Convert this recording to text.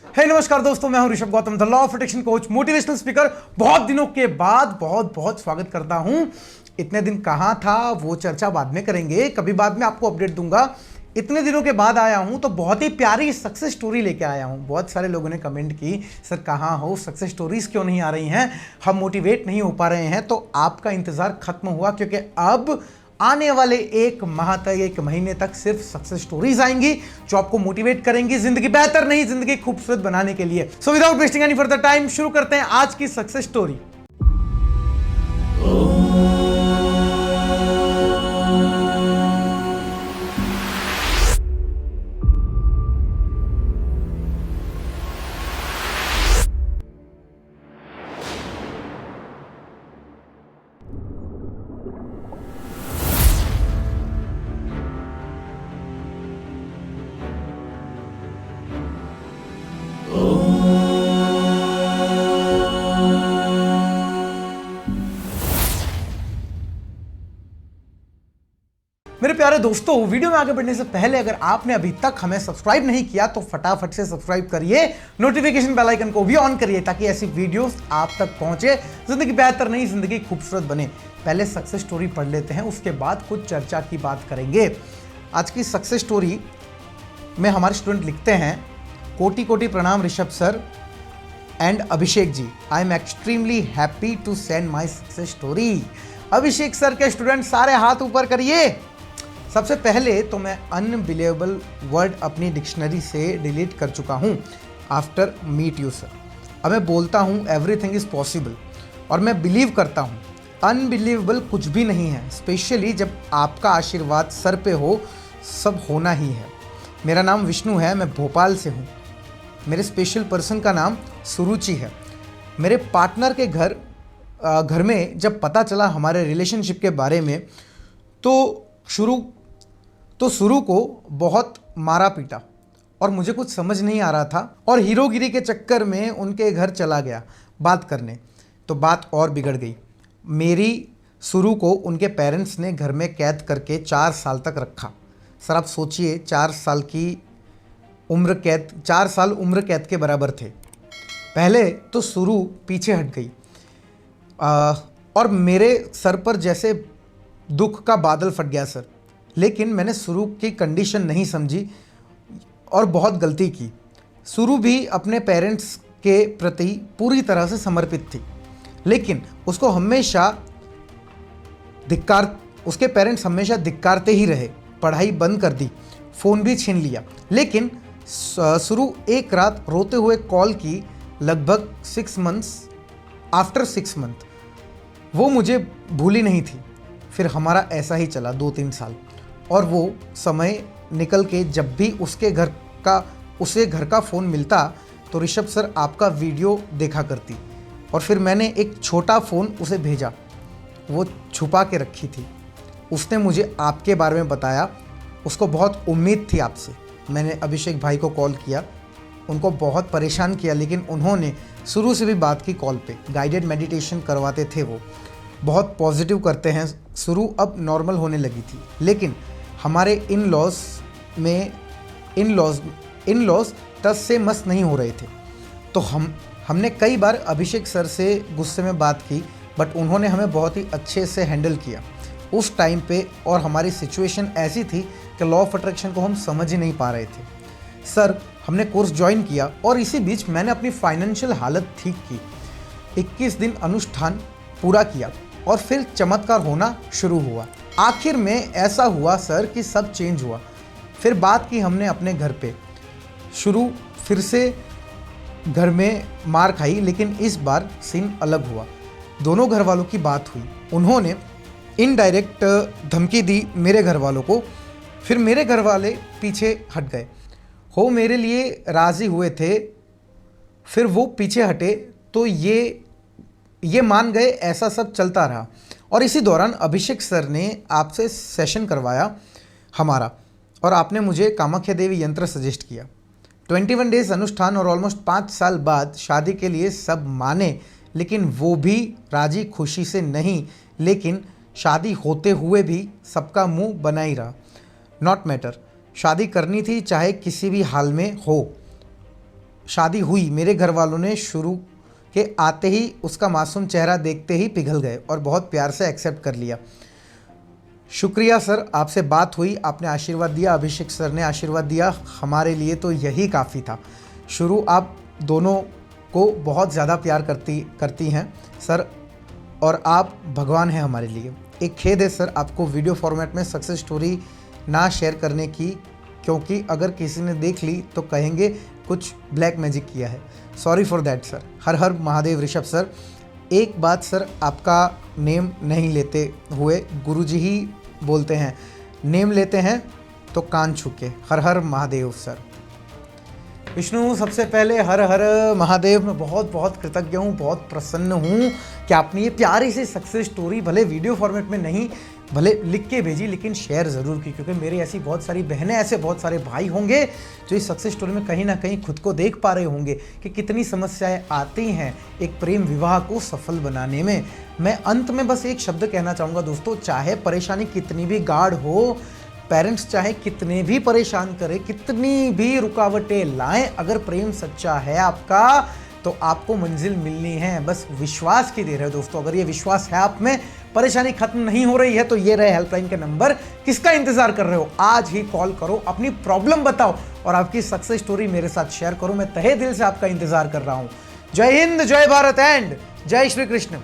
हे नमस्कार दोस्तों, मैं हूं Rishabh Gautam, the law of attraction coach, motivational speaker. बहुत दिनों के बाद बहुत स्वागत करता हूं। इतने दिन कहां था वो चर्चा बाद में करेंगे, कभी बाद में आपको अपडेट दूंगा। इतने दिनों के बाद आया हूं तो बहुत ही प्यारी सक्सेस स्टोरी लेके आया हूं। बहुत सारे लोगों ने कमेंट की, सर कहां हो, सक्सेस स्टोरीज क्यों नहीं आ रही हैं, हम मोटिवेट नहीं हो पा रहे हैं। तो आपका इंतजार खत्म हुआ, क्योंकि अब आने वाले एक माह तक, एक महीने तक सिर्फ सक्सेस स्टोरीज आएंगी जो आपको मोटिवेट करेंगी जिंदगी बेहतर नहीं, जिंदगी खूबसूरत बनाने के लिए। So without wasting any further time शुरू करते हैं आज की सक्सेस स्टोरी। मेरे प्यारे दोस्तों, वीडियो में आगे बढ़ने से पहले अगर आपने अभी तक हमें सब्सक्राइब नहीं किया तो फटाफट से सब्सक्राइब करिए, नोटिफिकेशन बेल आइकन को भी ऑन करिए ताकि ऐसी वीडियोस आप तक पहुंचे। जिंदगी बेहतर नहीं, जिंदगी खूबसूरत बने। पहले सक्सेस स्टोरी पढ़ लेते हैं, उसके बाद कुछ चर्चा की बात करेंगे। आज की सक्सेस स्टोरी में हमारे स्टूडेंट लिखते हैं, कोटि कोटि प्रणाम Rishabh sir and Abhishek ji, I am extremely happy to send my success story. Abhishek sir के स्टूडेंट सारे हाथ ऊपर करिए। सबसे पहले तो मैं अनबिलीवेबल वर्ड अपनी डिक्शनरी से डिलीट कर चुका हूँ आफ्टर मीट यू सर। अब मैं बोलता हूँ एवरीथिंग इज़ पॉसिबल, और मैं बिलीव करता हूँ अनबिलीवेबल कुछ भी नहीं है, स्पेशली जब आपका आशीर्वाद सर पे हो, सब होना ही है। मेरा नाम विष्णु है, मैं भोपाल से हूँ। मेरे स्पेशल पर्सन का नाम सुरुचि है। मेरे पार्टनर के घर में जब पता चला हमारे रिलेशनशिप के बारे में तो शुरू को बहुत मारा पीटा और मुझे कुछ समझ नहीं आ रहा था, और हीरोगिरी के चक्कर में उनके घर चला गया बात करने। तो बात और बिगड़ गई। मेरी शुरू को उनके पेरेंट्स ने घर में कैद करके 4 साल तक रखा। सर आप सोचिए, 4 साल उम्र कैद के बराबर थे। पहले तो शुरू पीछे हट गई और मेरे सर पर जैसे दुख का बादल फट गया सर। लेकिन मैंने शुरू की कंडीशन नहीं समझी और बहुत गलती की। शुरू भी अपने पेरेंट्स के प्रति पूरी तरह से समर्पित थी, लेकिन उसके पेरेंट्स हमेशा धिक्कारते ही रहे। पढ़ाई बंद कर दी, फ़ोन भी छीन लिया। लेकिन शुरू एक रात रोते हुए कॉल की, लगभग 6 मंथ्स आफ्टर 6 मंथ। वो मुझे भूली नहीं थी। फिर हमारा ऐसा ही चला 2-3 साल, और वो समय निकल के जब भी उसे घर का फ़ोन मिलता तो ऋषभ सर आपका वीडियो देखा करती। और फिर मैंने एक छोटा फ़ोन उसे भेजा, वो छुपा के रखी थी। उसने मुझे आपके बारे में बताया, उसको बहुत उम्मीद थी आपसे। मैंने अभिषेक भाई को कॉल किया, उनको बहुत परेशान किया, लेकिन उन्होंने शुरू से भी बात की कॉल पे। गाइडेड मेडिटेशन करवाते थे, वो बहुत पॉजिटिव करते हैं। शुरू अब नॉर्मल होने लगी थी, लेकिन हमारे इन-लॉज टस से मस नहीं हो रहे थे। तो हमने कई बार अभिषेक सर से गुस्से में बात की, बट उन्होंने हमें बहुत ही अच्छे से हैंडल किया उस टाइम पे। और हमारी सिचुएशन ऐसी थी कि लॉ ऑफ अट्रैक्शन को हम समझ ही नहीं पा रहे थे। सर हमने कोर्स ज्वाइन किया और इसी बीच मैंने अपनी फाइनेंशियल हालत ठीक की। 21 दिन अनुष्ठान पूरा किया और फिर चमत्कार होना शुरू हुआ। आखिर में ऐसा हुआ सर कि सब चेंज हुआ। फिर बात की हमने अपने घर पे। शुरू फिर से घर में मार खाई, लेकिन इस बार सीन अलग हुआ। दोनों घर वालों की बात हुई। उन्होंने इनडायरेक्ट धमकी दी मेरे घर वालों को। फिर मेरे घर वाले पीछे हट गए। हो मेरे लिए राज़ी हुए थे, फिर वो पीछे हटे तो ये मान गए। ऐसा सब चलता रहा, और इसी दौरान अभिषेक सर ने आपसे सेशन करवाया हमारा, और आपने मुझे कामाख्या देवी यंत्र सजेस्ट किया। 21 डेज अनुष्ठान और ऑलमोस्ट 5 साल बाद शादी के लिए सब माने, लेकिन वो भी राजी खुशी से नहीं। लेकिन शादी होते हुए भी सबका मुंह बना ही रहा। नॉट मैटर, शादी करनी थी चाहे किसी भी हाल में हो। शादी हुई, मेरे घर वालों ने शुरू के आते ही उसका मासूम चेहरा देखते ही पिघल गए और बहुत प्यार से एक्सेप्ट कर लिया। शुक्रिया सर, आपसे बात हुई, आपने आशीर्वाद दिया, अभिषेक सर ने आशीर्वाद दिया, हमारे लिए तो यही काफ़ी था। शुरू आप दोनों को बहुत ज़्यादा प्यार करती हैं सर, और आप भगवान हैं हमारे लिए। एक खेद है सर आपको वीडियो फॉर्मेट में सक्सेस स्टोरी ना शेयर करने की, क्योंकि अगर किसी ने देख ली तो कहेंगे कुछ ब्लैक मैजिक किया है। Sorry for that sir. Her her Mahadev Rishabh sir. एक बात सर, आपका नेम नहीं लेते हुए गुरुजी ही बोलते हैं, नेम लेते हैं तो कान छुके। हर हर महादेव सर। विष्णु, सबसे पहले हर हर महादेव। मैं बहुत बहुत कृतज्ञ हूँ, बहुत प्रसन्न हूँ कि आपने ये प्यारी सी सक्सेस स्टोरी भले वीडियो फॉर्मेट में नहीं, भले लिख के भेजी, लेकिन शेयर ज़रूर की, क्योंकि मेरी ऐसी बहुत सारी बहनें, ऐसे बहुत सारे भाई होंगे जो इस सक्सेस स्टोरी में कहीं ना कहीं खुद को देख पा रहे होंगे कि कितनी समस्याएं आती हैं एक प्रेम विवाह को सफल बनाने में। मैं अंत में बस एक शब्द कहना चाहूँगा दोस्तों, चाहे परेशानी कितनी भी गाढ़ हो, पेरेंट्स चाहे कितने भी परेशान करें, कितनी भी रुकावटें लाएं, अगर प्रेम सच्चा है आपका तो आपको मंजिल मिलनी है। बस विश्वास की देर है दोस्तों। अगर ये विश्वास है आप में, परेशानी खत्म नहीं हो रही है, तो ये रहे हेल्पलाइन के नंबर। किसका इंतजार कर रहे हो? आज ही कॉल करो, अपनी प्रॉब्लम बताओ और आपकी सक्सेस स्टोरी मेरे साथ शेयर करो। मैं तहे दिल से आपका इंतजार कर रहा हूं। जय हिंद, जय भारत एंड जय श्री कृष्ण।